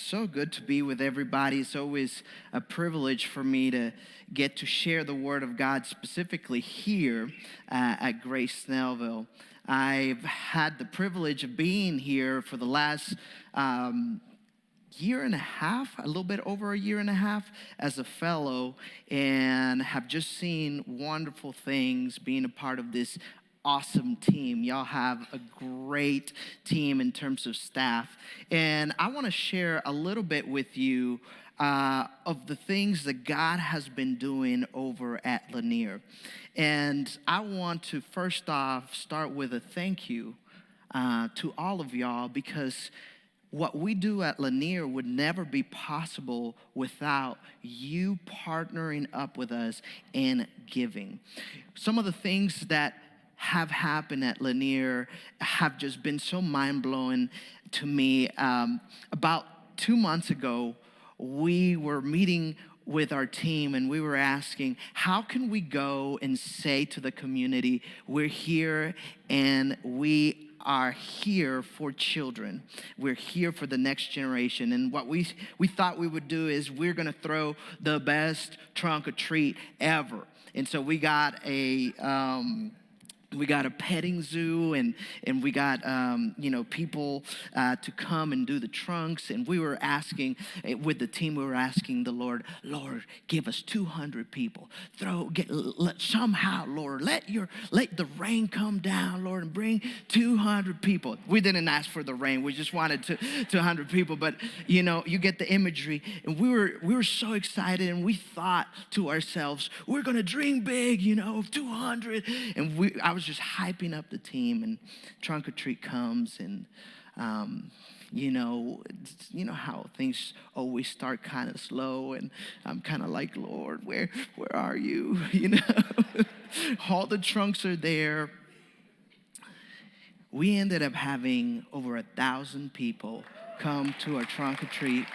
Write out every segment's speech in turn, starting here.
so good to be with everybody. It's always a privilege for me to get to share the Word of God, specifically here at Grace Snellville. I've had the privilege of being here for the last year and a half, a little bit over a year and a half as a fellow, and have just seen wonderful things being a part of this awesome team. Y'all have a great team in terms of staff. And I want to share a little bit with you of the things that God has been doing over at Lanier. And I want to first off start with a thank you to all of y'all, because what we do at Lanier would never be possible without you partnering up with us and giving. Some of the things that have happened at Lanier have just been so mind-blowing to me. About 2 months ago, we were meeting with our team and we were asking, how can we go and say to the community, we're here and we are here for children. We're here for the next generation. And what we thought we would do is we're going to throw the best trunk or treat ever. And so we got a petting zoo, and we got people to come and do the trunks. And we were asking with the team, we were asking the Lord, give us 200 people. Somehow, Lord, let the rain come down, Lord, and bring 200 people. We didn't ask for the rain. We just wanted 200 people. But you get the imagery. And we were so excited, and we thought to ourselves, we're gonna dream big, 200. And I was just hyping up the team, and trunk or treat comes, and how things always start kind of slow, and I'm kind of like, Lord, where are you? All the trunks are there. We ended up having over 1,000 people come to our trunk or treat.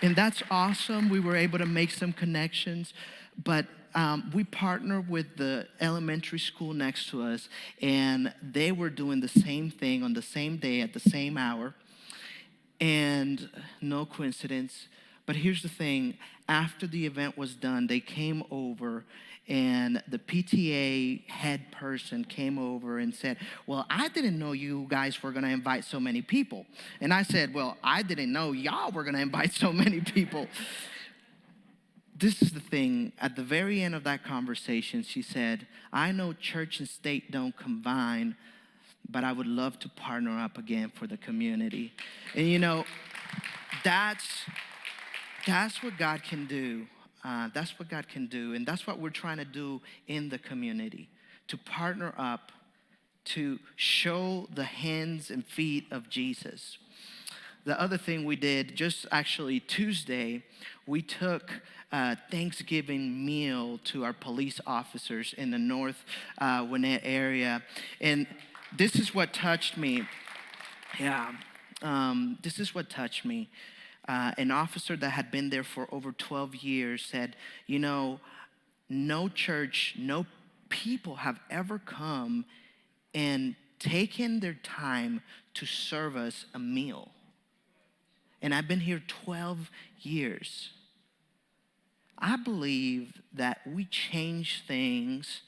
And that's awesome. We were able to make some connections, but we partnered with the elementary school next to us, and they were doing the same thing on the same day at the same hour. And no coincidence, but here's the thing. After the event was done, they came over, and the PTA head person came over and said, well, I didn't know you guys were going to invite so many people. And I said, well, I didn't know y'all were going to invite so many people. This is the thing. At the very end of that conversation, she said, I know church and state don't combine, but I would love to partner up again for the community. And that's what God can do. That's what God can do. And that's what we're trying to do in the community, to partner up, to show the hands and feet of Jesus. The other thing we did, just actually Tuesday, we took a Thanksgiving meal to our police officers in the North Gwinnett area. And this is what touched me. This is what touched me. An officer that had been there for over 12 years said, no church, no people have ever come and taken their time to serve us a meal. And I've been here 12 years. I believe that we change things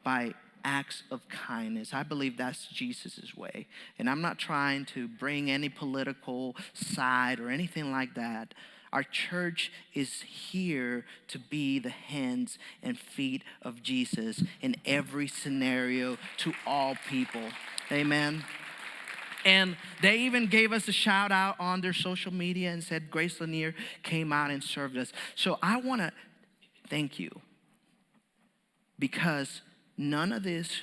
by acts of kindness. I believe that's Jesus' way. And I'm not trying to bring any political side or anything like that. Our church is here to be the hands and feet of Jesus in every scenario to all people. Amen. And they even gave us a shout out on their social media and said Grace Lanier came out and served us. So I want to thank you, because none of this,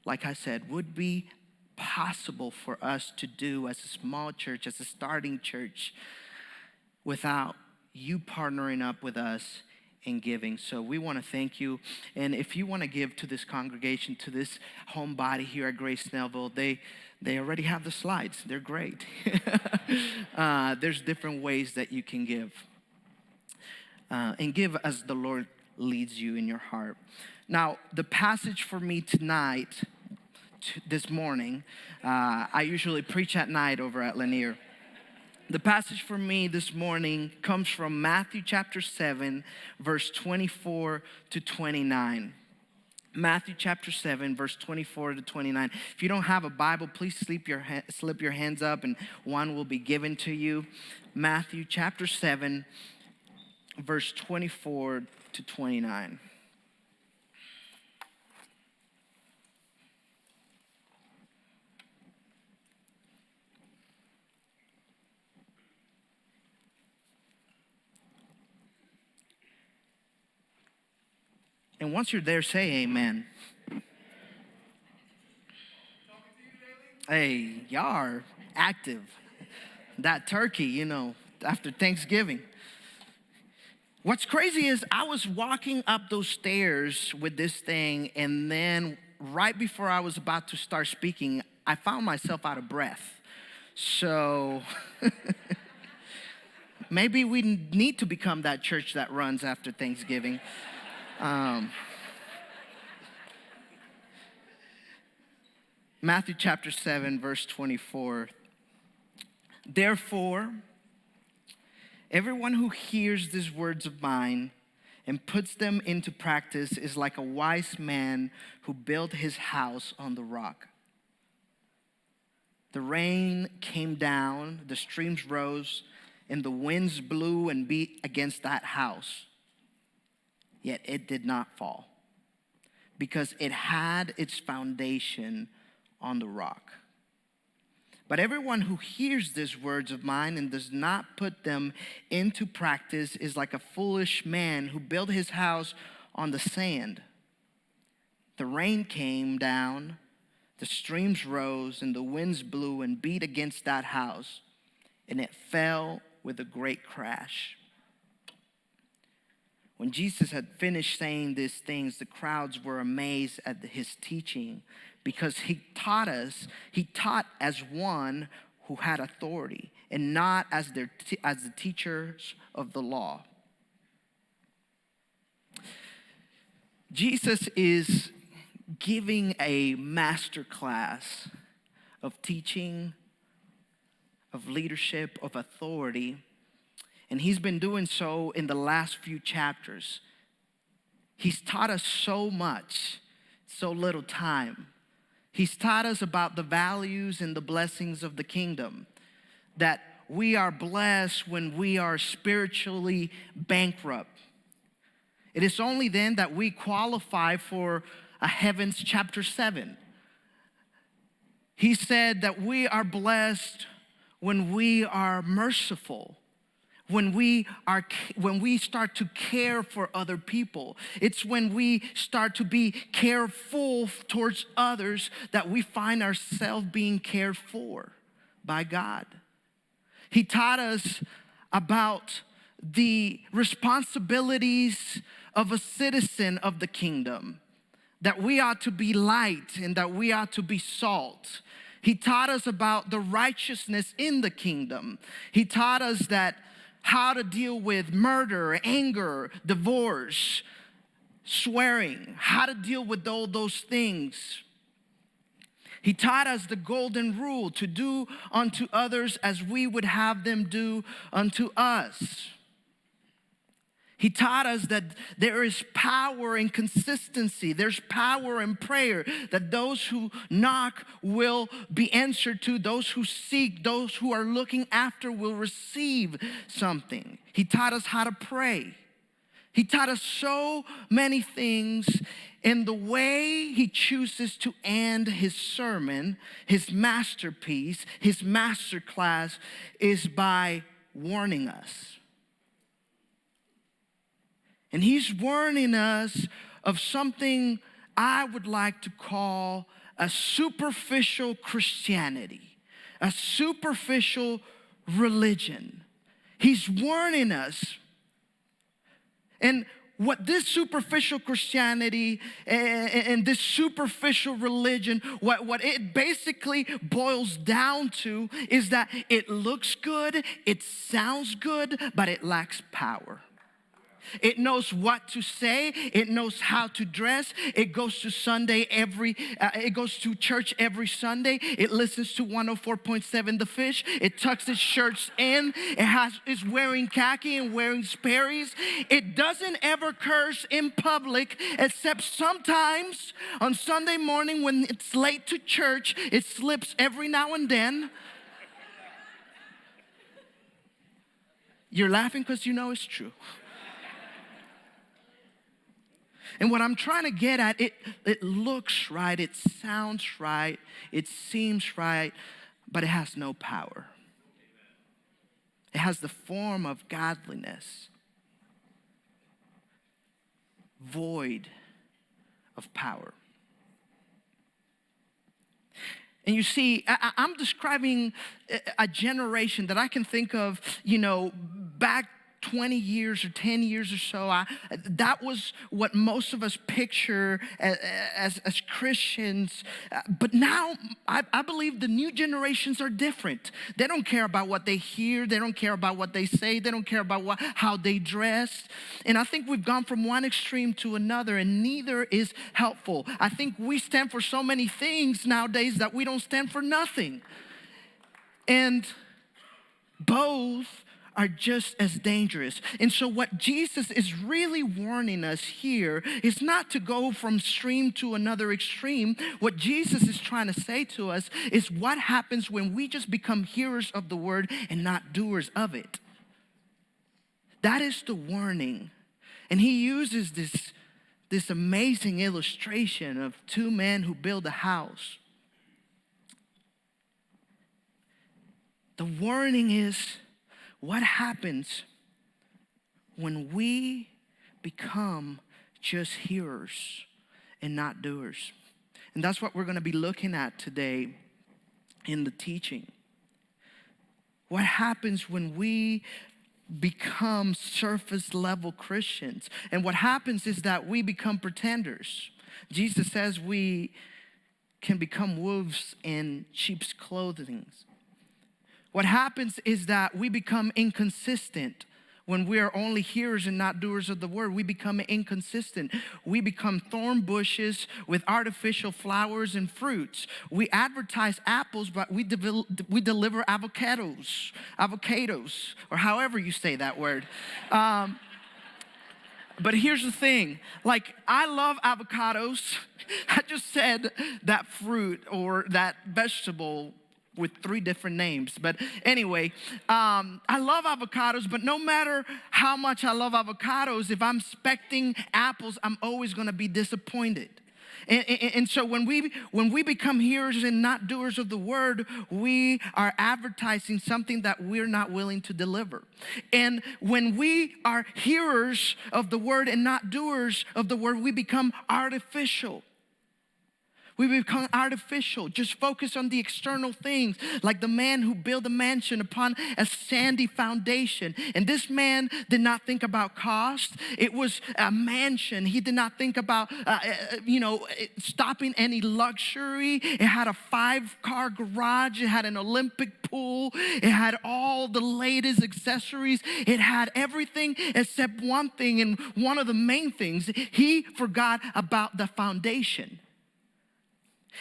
like I said, would be possible for us to do as a small church, as a starting church, without you partnering up with us in giving. So we want to thank you. And if you want to give to this congregation, to this home body here at Grace Snellville, they already have the slides. They're great. There's different ways that you can give. And give as the Lord leads you in your heart. Now, the passage for me tonight, this morning, I usually preach at night over at Lanier. The passage for me this morning comes from Matthew chapter 7, verse 24 to 29. Matthew chapter 7, verse 24 to 29. If you don't have a Bible, please slip your hands up and one will be given to you. Matthew chapter 7, verse 24 to 29. And once you're there, say amen. Hey, y'all are active. That turkey, after Thanksgiving. What's crazy is I was walking up those stairs with this thing, and then right before I was about to start speaking, I found myself out of breath. So maybe we need to become that church that runs after Thanksgiving. Matthew chapter 7, verse 24. Therefore, everyone who hears these words of mine and puts them into practice is like a wise man who built his house on the rock. The rain came down, the streams rose, and the winds blew and beat against that house. Yet it did not fall, because it had its foundation on the rock. But everyone who hears these words of mine and does not put them into practice is like a foolish man who built his house on the sand. The rain came down, the streams rose, and the winds blew and beat against that house, and it fell with a great crash. When Jesus had finished saying these things, the crowds were amazed at his teaching, because he taught as one who had authority and not as the teachers of the law. Jesus is giving a master class of teaching, of leadership, of authority, and he's been doing so in the last few chapters. He's taught us so much, so little time. He's taught us about the values and the blessings of the kingdom, that we are blessed when we are spiritually bankrupt. It is only then that we qualify for a heaven's chapter 7. He said that we are blessed when we are merciful, when we start to care for other people. It's when we start to be careful towards others that we find ourselves being cared for by God. He taught us about the responsibilities of a citizen of the kingdom, that we ought to be light and that we ought to be salt. He taught us about the righteousness in the kingdom. He taught us that how to deal with murder, anger, divorce, swearing, how to deal with all those things. He taught us the golden rule, to do unto others as we would have them do unto us. He taught us that there is power in consistency. There's power in prayer, that those who knock will be answered to. Those who seek, those who are looking after will receive something. He taught us how to pray. He taught us so many things, and the way he chooses to end his sermon, his masterpiece, his masterclass, is by warning us. And he's warning us of something I would like to call a superficial Christianity, a superficial religion. He's warning us. And what this superficial Christianity and this superficial religion, what it basically boils down to is that it looks good, it sounds good, but it lacks power. It knows what to say. It knows how to dress. It goes to it goes to church every Sunday. It listens to 104.7 The Fish. It tucks its shirts in. Is wearing khaki and wearing Sperry's. It doesn't ever curse in public, except sometimes on Sunday morning when it's late to church. It slips every now and then. You're laughing because you know it's true. And what I'm trying to get at, it looks right, it sounds right, it seems right, but it has no power. It has the form of godliness, void of power. And you see, I'm describing a generation that I can think of, back 20 years or 10 years or so. That was what most of us picture as Christians. But now, I believe the new generations are different. They don't care about what they hear. They don't care about what they say. They don't care about how they dress. And I think we've gone from one extreme to another, and neither is helpful. I think we stand for so many things nowadays that we don't stand for nothing. And both are just as dangerous. And so what Jesus is really warning us here is not to go from extreme to another extreme. What Jesus is trying to say to us is what happens when we just become hearers of the word and not doers of it. That is the warning. And he uses this amazing illustration of two men who build a house. The warning is, what happens when we become just hearers and not doers? And that's what we're going to be looking at today in the teaching. What happens when we become surface level Christians? And what happens is that we become pretenders. Jesus says we can become wolves in sheep's clothing. What happens is that we become inconsistent. When we are only hearers and not doers of the word, we become inconsistent. We become thorn bushes with artificial flowers and fruits. We advertise apples, but we deliver avocados, or however you say that word. But here's the thing, I love avocados. I just said that fruit or that vegetable with 3 different names. But anyway, I love avocados, but no matter how much I love avocados, if I'm expecting apples, I'm always gonna be disappointed. And so when we become hearers and not doers of the word, we are advertising something that we're not willing to deliver. And when we are hearers of the word and not doers of the word, we become artificial. We become artificial, just focus on the external things, like the man who built a mansion upon a sandy foundation. And this man did not think about cost. It was a mansion. He did not think about, stopping any luxury. It had a 5-car garage. It had an Olympic pool. It had all the latest accessories. It had everything except one thing, and one of the main things, he forgot about the foundation.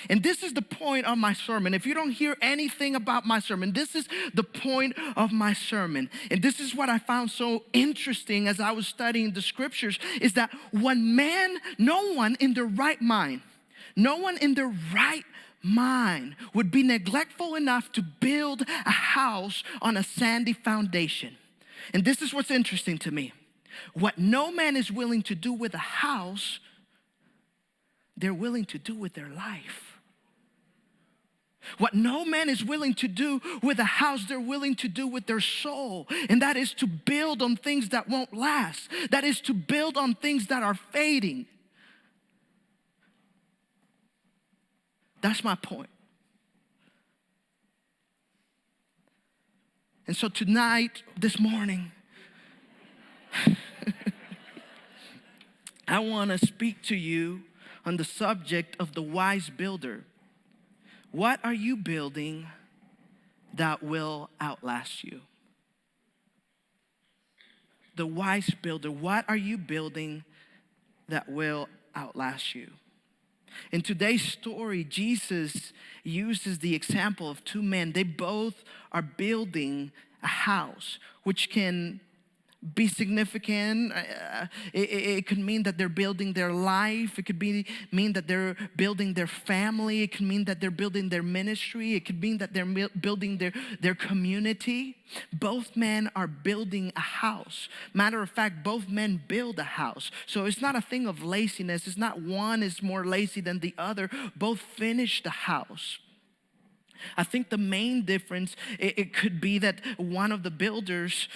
And this is the point of my sermon. If you don't hear anything about my sermon, this is the point of my sermon. And this is what I found so interesting as I was studying the scriptures, is that no one in their right mind would be neglectful enough to build a house on a sandy foundation. And this is what's interesting to me. What no man is willing to do with a house, they're willing to do with their life. What no man is willing to do with a house, they're willing to do with their soul. And that is to build on things that won't last. That is to build on things that are fading. That's my point. And so tonight, this morning, I want to speak to you on the subject of the wise builder. What are you building that will outlast you? the wise builder. What are you building that will outlast you? In today's story, Jesus uses the example of two men. They both are building a house, which can be significant. It could mean that they're building their life. It could mean that they're building their family. It could mean that they're building their ministry. It could mean that they're building their community. Both men are building a house. Matter of fact, both men build a house. So it's not a thing of laziness. It's not one is more lazy than the other. Both finish the house. I think the main difference, it could be that one of the builders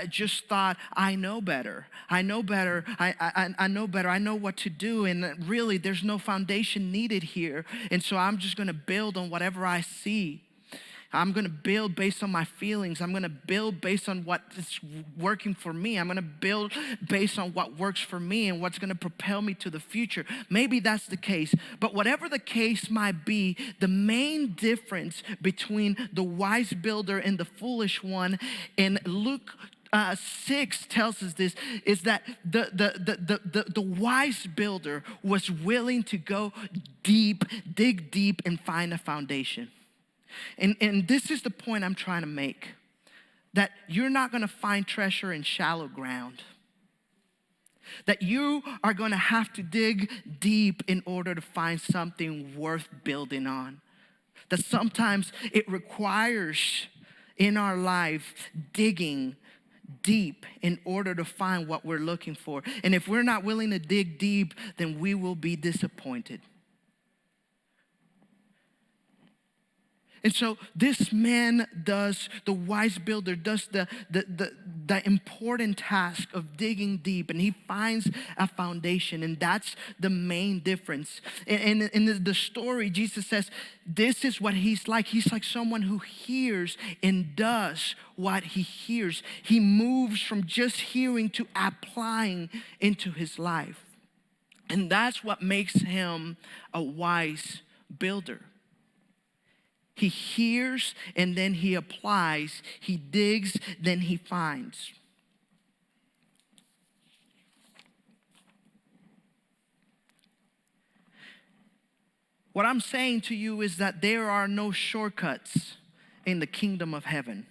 just thought, I know better. I know better. I know better. I know what to do. And really, there's no foundation needed here. And so I'm just going to build on whatever I see. I'm going to build based on my feelings. I'm going to build based on what is working for me. I'm going to build based on what works for me and what's going to propel me to the future. Maybe that's the case. But whatever the case might be, the main difference between the wise builder and the foolish one in Luke 6 tells us this, is that the wise builder was willing to go deep, dig deep, and find a foundation. And this is the point I'm trying to make, that you're not going to find treasure in shallow ground, that you are going to have to dig deep in order to find something worth building on, that sometimes it requires in our life digging deep in order to find what we're looking for. And if we're not willing to dig deep, then we will be disappointed. And so this man the wise builder does the important task of digging deep, and he finds a foundation, and that's the main difference. And in the story, Jesus says, this is what he's like. He's like someone who hears and does what he hears. He moves from just hearing to applying into his life. And that's what makes him a wise builder. He hears and then he applies. He digs, then he finds. What I'm saying to you is that there are no shortcuts in the kingdom of heaven.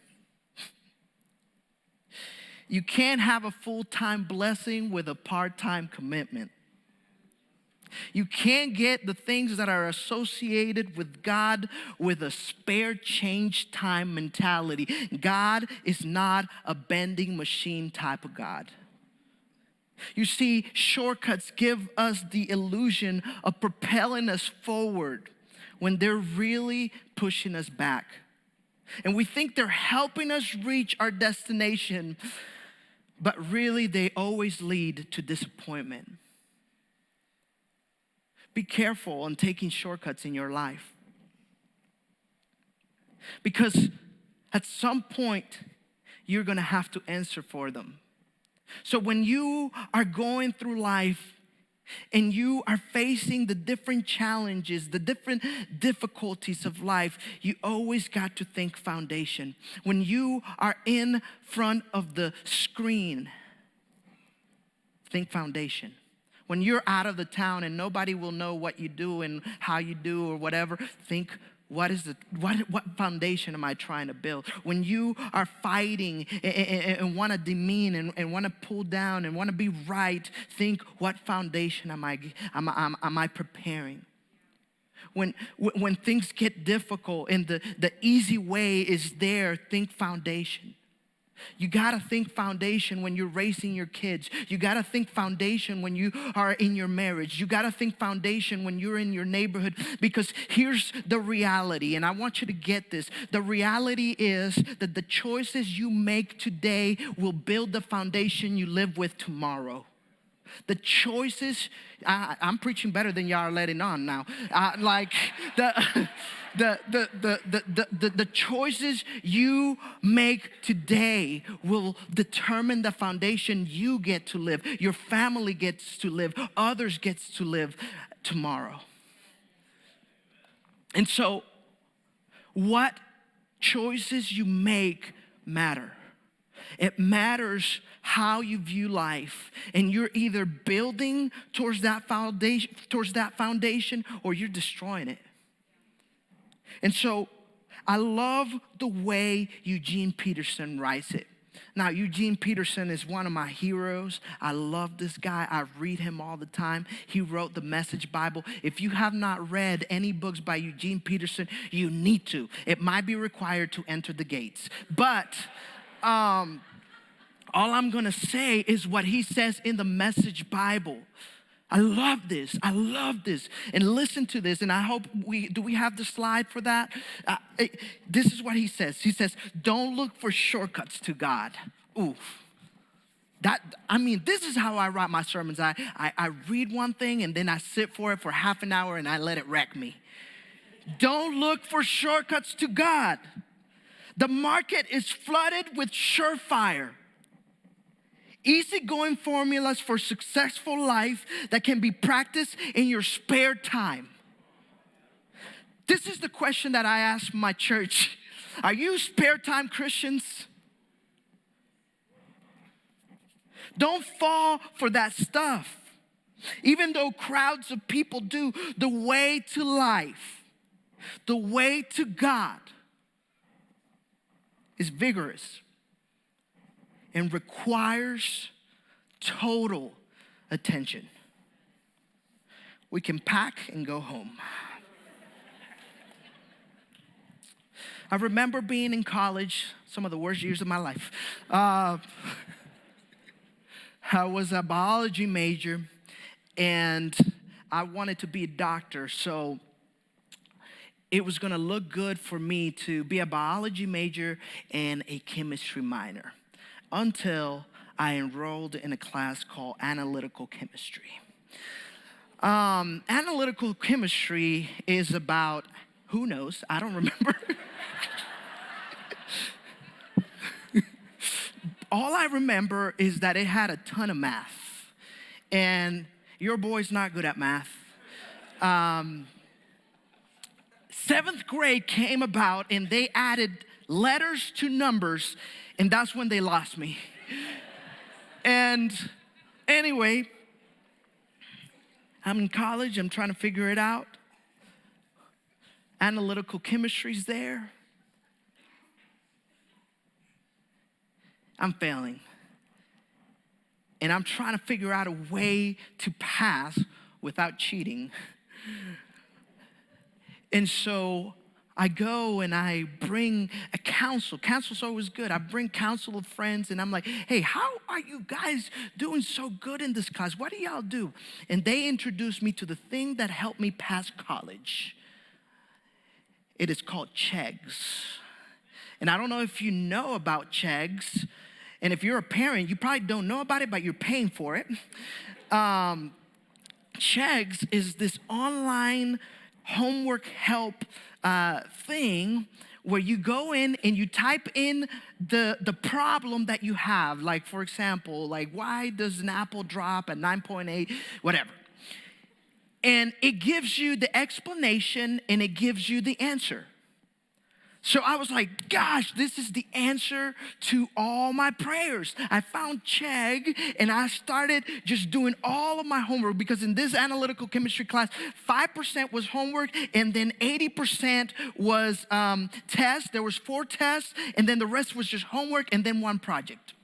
You can't have a full-time blessing with a part-time commitment. You can't get the things that are associated with God with a spare change time mentality. God is not a bending machine type of God. You see, shortcuts give us the illusion of propelling us forward when they're really pushing us back. And we think they're helping us reach our destination, but really they always lead to disappointment. Be careful on taking shortcuts in your life, because at some point, you're going to have to answer for them. So when you are going through life and you are facing the different challenges, the different difficulties of life, you always got to think foundation. When you are in front of the screen, think foundation. When you're out of the town and nobody will know what you do and how you do or whatever, think, what foundation am I trying to build? When you are fighting and want to demean and want to pull down and want to be right, think, what foundation am I preparing? When things get difficult and the easy way is there, think foundation. You gotta think foundation when you're raising your kids. You gotta think foundation when you are in your marriage. You gotta think foundation when you're in your neighborhood, because here's the reality, and I want you to get this. The reality is that the choices you make today will build the foundation you live with tomorrow. The choices, I'm preaching better than y'all are letting on now. The choices you make today will determine the foundation you get to live, your family gets to live, others gets to live tomorrow. And so, what choices you make matter. It matters how you view life. And you're either building towards that foundation, or you're destroying it. And so I love the way Eugene Peterson writes it. Now, Eugene Peterson is one of my heroes. I love this guy. I read him all the time. He wrote the Message Bible. If you have not read any books by Eugene Peterson, you need to. It might be required to enter the gates. But all I'm going to say is what he says in the Message Bible. I love this. I love this. And listen to this. And I hope do we have the slide for that? This is what he says. He says, don't look for shortcuts to God. Oof. This is how I write my sermons. I read one thing and then I sit for it for half an hour and I let it wreck me. Don't look for shortcuts to God. The market is flooded with surefire, easygoing formulas for successful life that can be practiced in your spare time. This is the question that I ask my church. Are you spare time Christians? Don't fall for that stuff. Even though crowds of people do, the way to life, the way to God is vigorous and requires total attention. We can pack and go home. I remember being in college, some of the worst years of my life. I was a biology major, and I wanted to be a doctor, so it was gonna look good for me to be a biology major and a chemistry minor, until I enrolled in a class called analytical chemistry. Analytical chemistry is about, who knows, I don't remember. All I remember is that it had a ton of math, and your boy's not good at math. 7th grade came about and they added letters to numbers, and that's when they lost me. And anyway, I'm in college, I'm trying to figure it out. Analytical chemistry's there. I'm failing. And I'm trying to figure out a way to pass without cheating. And so I go and I bring a counsel. Counsel's always good. I bring counsel of friends and I'm like, hey, how are you guys doing so good in this class? What do y'all do? And they introduced me to the thing that helped me pass college. It is called CHEGS. And I don't know if you know about CHEGS. And if you're a parent, you probably don't know about it, but you're paying for it. CHEGS is this online homework help thing where you go in and you type in the problem that you have. Like, for example, like, why does an apple drop at 9.8, whatever. And it gives you the explanation and it gives you the answer. So I was like, gosh, this is the answer to all my prayers. I found Chegg and I started just doing all of my homework, because in this analytical chemistry class, 5% was homework and then 80% was tests. There was 4 tests and then the rest was just homework and then 1 project.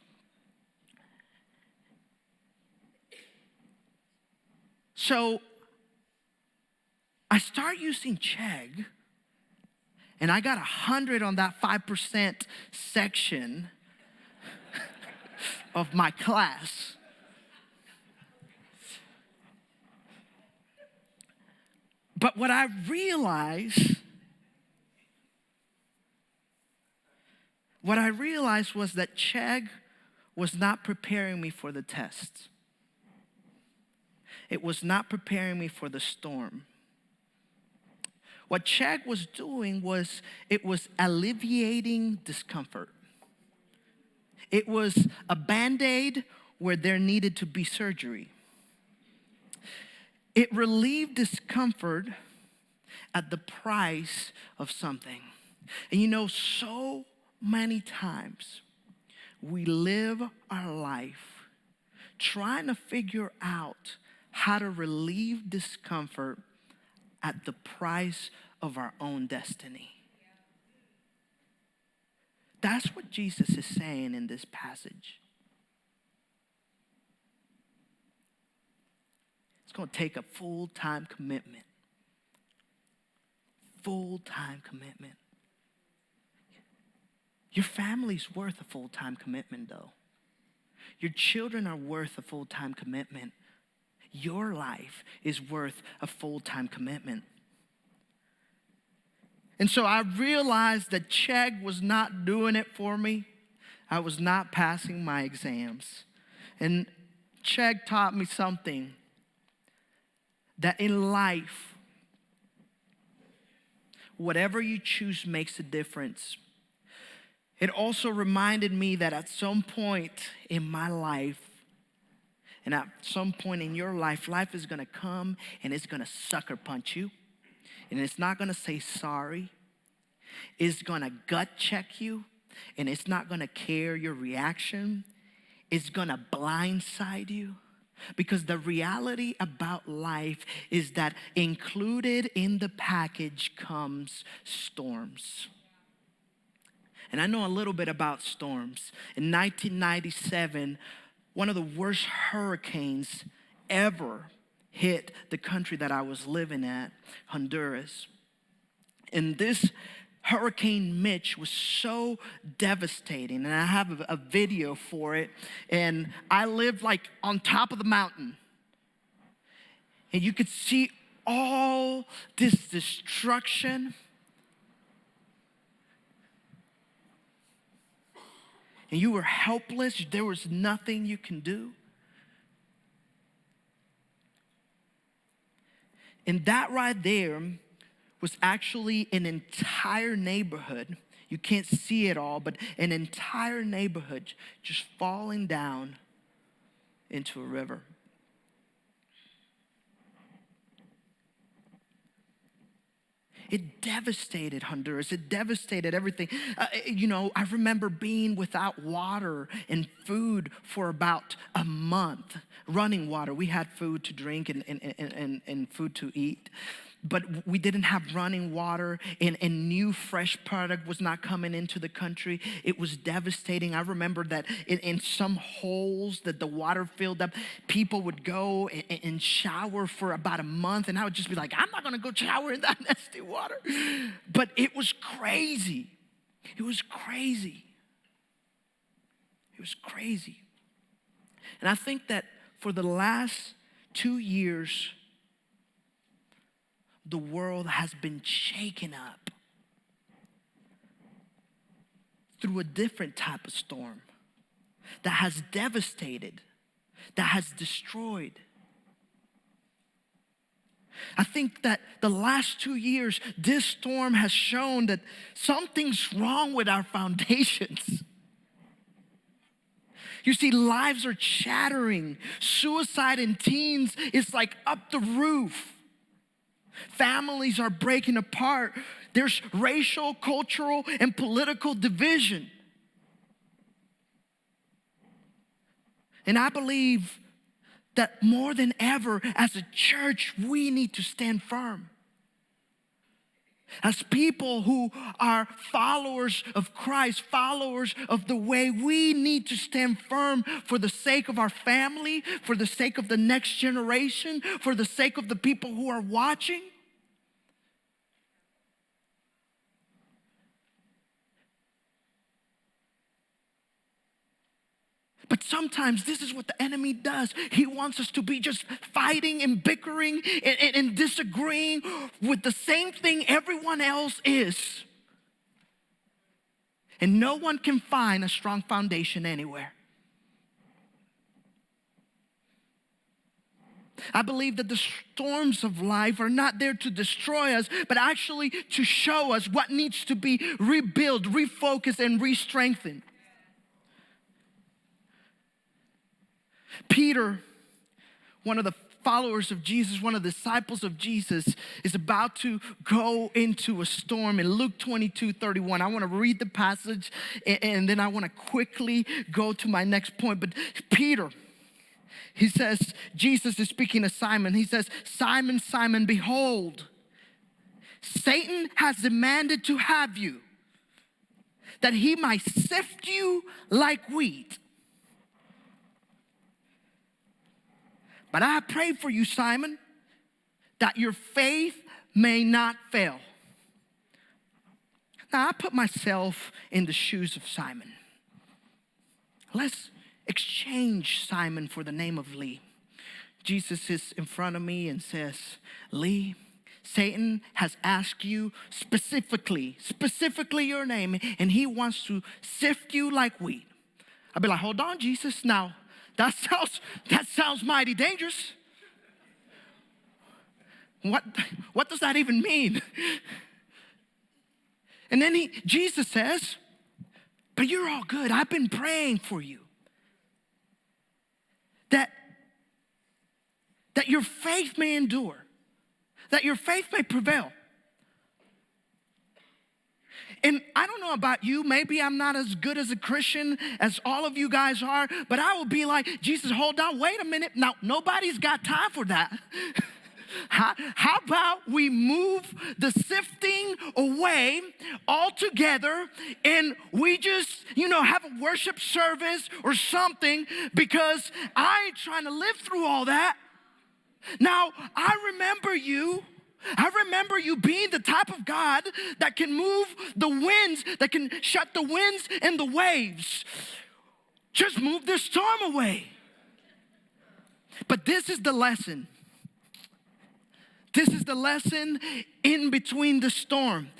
So I start using Chegg. And I got 100 on that 5% section of my class. But what I realized was that Chegg was not preparing me for the test. It was not preparing me for the storm. What Chegg was doing was, it was alleviating discomfort. It was a Band-Aid where there needed to be surgery. It relieved discomfort at the price of something. And you know, so many times we live our life trying to figure out how to relieve discomfort at the price of our own destiny. That's what Jesus is saying in this passage. It's going to take a full-time commitment. Full-time commitment. Your family's worth a full-time commitment, though. Your children are worth a full-time commitment. Your life is worth a full-time commitment. And so I realized that Chegg was not doing it for me. I was not passing my exams. And Chegg taught me something, that in life, whatever you choose makes a difference. It also reminded me that at some point in my life, and at some point in your life, life is going to come and it's going to sucker punch you. And it's not going to say sorry. It's going to gut check you. And it's not going to care your reaction. It's going to blindside you. Because the reality about life is that included in the package comes storms. And I know a little bit about storms. In 1997, one of the worst hurricanes ever hit the country that I was living at, Honduras. And this Hurricane Mitch was so devastating, and I have a video for it. And I lived like on top of the mountain. And you could see all this destruction. And you were helpless. There was nothing you can do. And that right there was actually an entire neighborhood. You can't see it all, but an entire neighborhood just falling down into a river. It devastated Honduras. It devastated everything. I remember being without water and food for about a month. Running water. We had food to drink and food to eat. But we didn't have running water, and new fresh product was not coming into the country. It was devastating. I remember that in some holes that the water filled up, people would go and shower for about a month, and I would just be like, I'm not gonna go shower in that nasty water. But it was crazy. It was crazy. It was crazy. And I think that for the last 2 years, the world has been shaken up through a different type of storm that has devastated, that has destroyed. I think that the last 2 years, this storm has shown that something's wrong with our foundations. You see, lives are shattering. Suicide in teens is like up the roof. Families are breaking apart. There's racial, cultural, and political division. And I believe that more than ever, as a church, we need to stand firm. As people who are followers of Christ, followers of the way, we need to stand firm for the sake of our family, for the sake of the next generation, for the sake of the people who are watching. But sometimes this is what the enemy does. He wants us to be just fighting and bickering and disagreeing with the same thing everyone else is. And no one can find a strong foundation anywhere. I believe that the storms of life are not there to destroy us, but actually to show us what needs to be rebuilt, refocused, and re-strengthened. Peter, one of the followers of Jesus, one of the disciples of Jesus, is about to go into a storm. In Luke 22:31, I want to read the passage, and then I want to quickly go to my next point. But Peter, he says, Jesus is speaking to Simon. He says, Simon, Simon, behold, Satan has demanded to have you, that he might sift you like wheat. But I pray for you, Simon, that your faith may not fail. Now, I put myself in the shoes of Simon. Let's exchange Simon for the name of Lee. Jesus is in front of me and says, Lee, Satan has asked you specifically your name, and he wants to sift you like wheat. I'll be like, hold on, Jesus. Now, that sounds mighty dangerous. What does that even mean? And then Jesus says, but you're all good. I've been praying for you. That your faith may endure. That your faith may prevail. And I don't know about you, maybe I'm not as good as a Christian as all of you guys are, but I will be like, Jesus, hold on, wait a minute. Now, nobody's got time for that. How about we move the sifting away altogether and we just, have a worship service or something, because I ain't trying to live through all that. Now, I remember you being the type of God that can move the winds, that can shut the winds and the waves. Just move this storm away. But this is the lesson. This is the lesson in between the storm.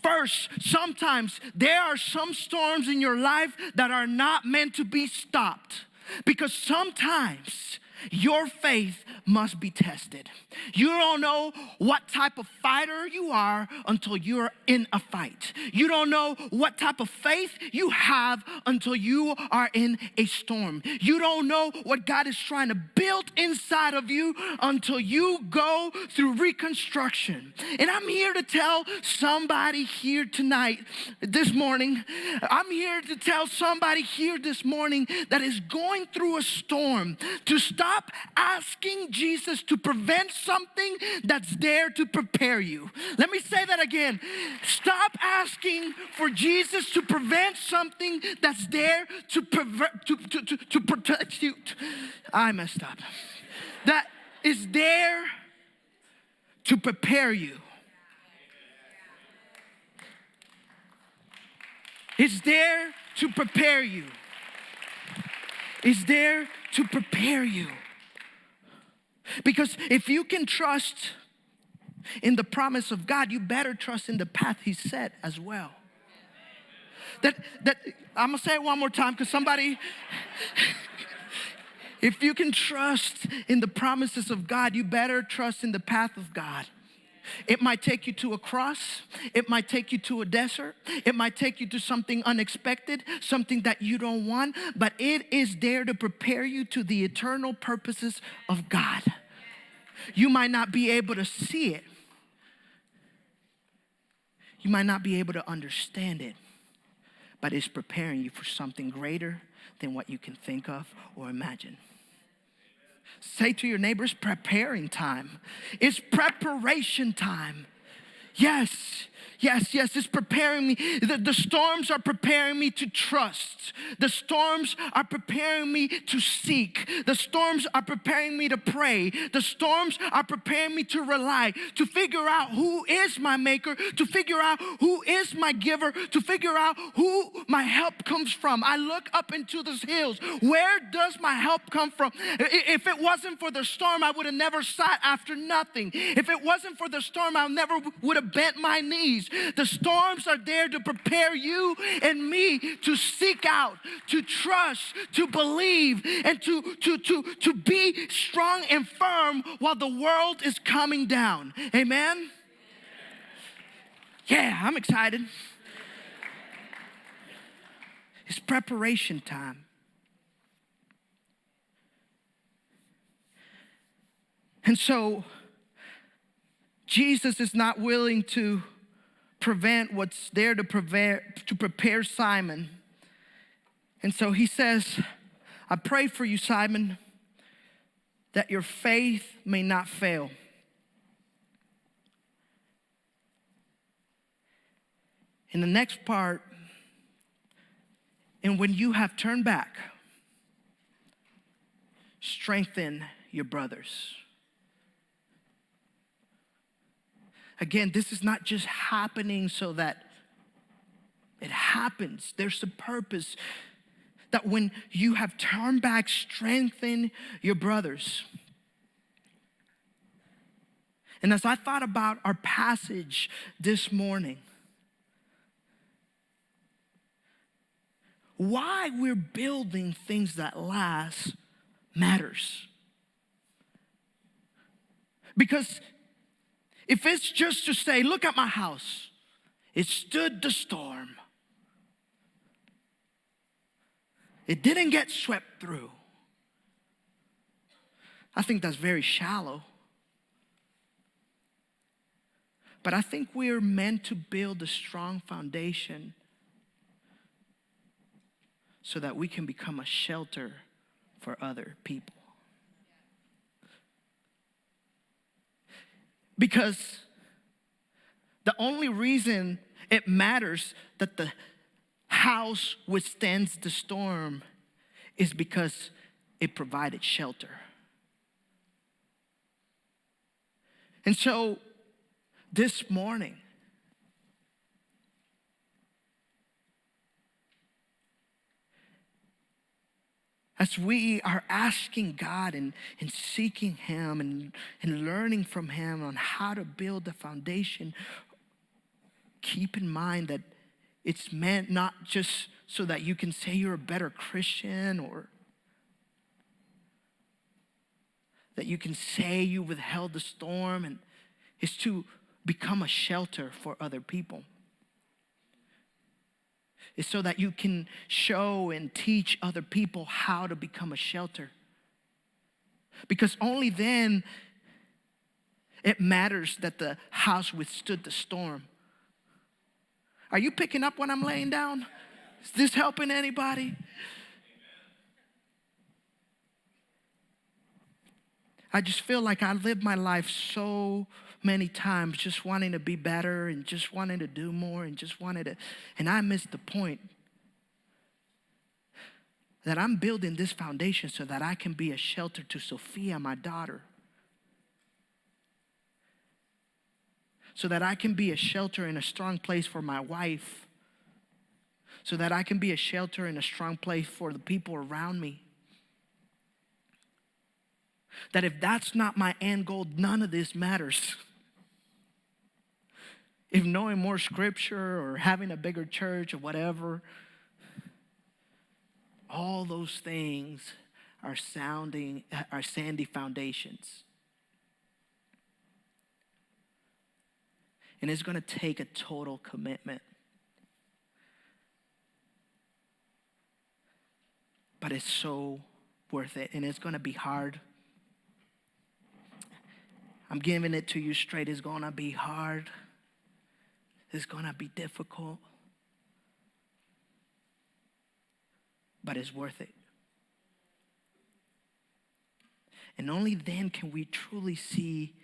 First, sometimes there are some storms in your life that are not meant to be stopped, because sometimes your faith must be tested. You don't know what type of fighter you are until you're in a fight. You don't know what type of faith you have until you are in a storm. You don't know what God is trying to build inside of you until you go through reconstruction. And I'm here to tell somebody here tonight, this morning, I'm here to tell somebody here this morning that is going through a storm to stop asking Jesus to prevent something that's there to prepare you. Let me say that again. Stop asking for Jesus to prevent something that's there to protect you. I messed up. That is there to prepare you. It's there to prepare you. It's there to prepare you. Because if you can trust in the promise of God, you better trust in the path He set as well. That I'm gonna say it one more time, because somebody, if you can trust in the promises of God, you better trust in the path of God. It might take you to a cross. It might take you to a desert. It might take you to something unexpected, something that you don't want, but it is there to prepare you to the eternal purposes of God. You might not be able to see it. You might not be able to understand it, but it's preparing you for something greater than what you can think of or imagine. Say to your neighbors, preparing time. It's preparation time. Yes. It's preparing me. The storms are preparing me to trust. The storms are preparing me to seek. The storms are preparing me to pray. The storms are preparing me to rely, to figure out who is my maker, to figure out who is my giver, to figure out who my help comes from. I look up into the hills. Where does my help come from? If it wasn't for the storm, I would have never sat after nothing. If it wasn't for the storm, I never would have bent my knees. The storms are there to prepare you and me to seek out, to trust, to believe, and to be strong and firm while the world is coming down. Amen? Yeah, I'm excited. It's preparation time. And so Jesus is not willing to prevent what's there to prepare Simon. And so he says, I pray for you, Simon, that your faith may not fail. In the next part, and when you have turned back, strengthen your brothers. Again, this is not just happening so that it happens. There's a purpose that when you have turned back, strengthen your brothers. And as I thought about our passage this morning, why we're building things that last matters. Because if it's just to say, look at my house, it stood the storm. It didn't get swept through. I think that's very shallow. But I think we're meant to build a strong foundation so that we can become a shelter for other people. Because the only reason it matters that the house withstands the storm is because it provided shelter. And so this morning, as we are asking God and seeking Him and learning from Him on how to build the foundation, keep in mind that it's meant not just so that you can say you're a better Christian or that you can say you withheld the storm, and it's to become a shelter for other people. It's so that you can show and teach other people how to become a shelter. Because only then it matters that the house withstood the storm. Are you picking up what I'm laying down? Is this helping anybody? I just feel like I lived my life so many times just wanting to be better and just wanting to do more and I missed the point that I'm building this foundation so that I can be a shelter to Sophia, my daughter. So that I can be a shelter and a strong place for my wife. So that I can be a shelter and a strong place for the people around me. That if that's not my end goal, none of this matters. If knowing more scripture or having a bigger church or whatever, all those things are sandy foundations. And it's going to take a total commitment. But it's so worth it, and it's going to be hard. I'm giving it to you straight. It's going to be hard. It's going to be difficult. But it's worth it. And only then can we truly see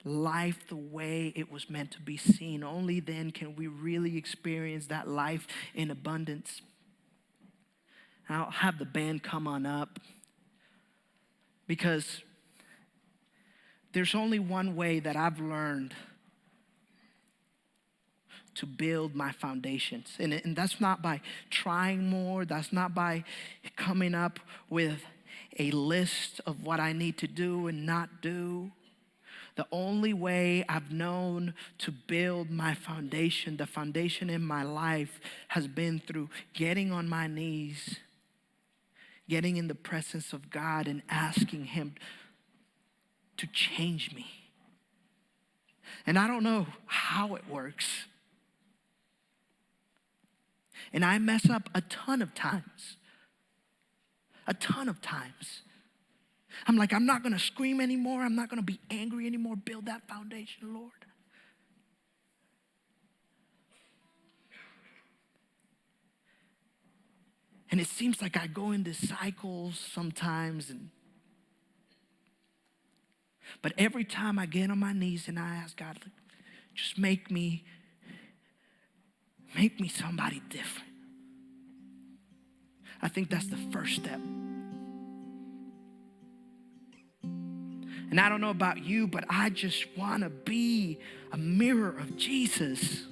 life the way it was meant to be seen. Only then can we really experience that life in abundance. I'll have the band come on up, because there's only one way that I've learned to build my foundations. And that's not by trying more. That's not by coming up with a list of what I need to do and not do. The only way I've known to build my foundation, the foundation in my life, has been through getting on my knees, getting in the presence of God and asking Him to change me. And I don't know how it works. And I mess up a ton of times. I'm like, I'm not going to scream anymore. I'm not going to be angry anymore. Build that foundation, Lord. And it seems like I go into cycles sometimes. But every time I get on my knees and I ask God, just make me somebody different. I think that's the first step. And I don't know about you, but I just want to be a mirror of Jesus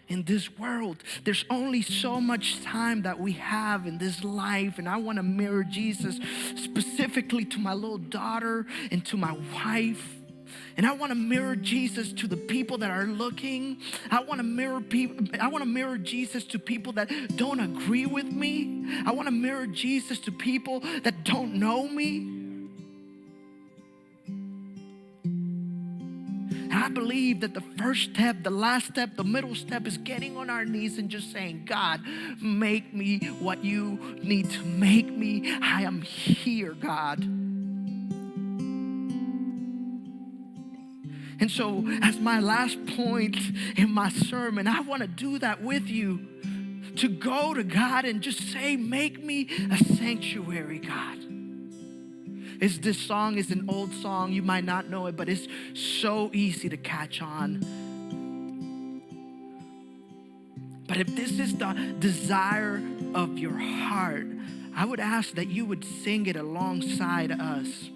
in this world. There's only so much time that we have in this life, and I want to mirror Jesus specifically to my little daughter and to my wife. And I want to mirror Jesus to the people that are looking. I want to mirror Jesus to people that don't agree with me. I want to mirror Jesus to people that don't know me. And I believe that the first step, the last step, the middle step is getting on our knees and just saying, God, make me what you need to make me. I am here, God. And so as my last point in my sermon, I want to do that with you, to go to God and just say, make me a sanctuary, God. This song is an old song. You might not know it, but it's so easy to catch on. But if this is the desire of your heart, I would ask that you would sing it alongside us.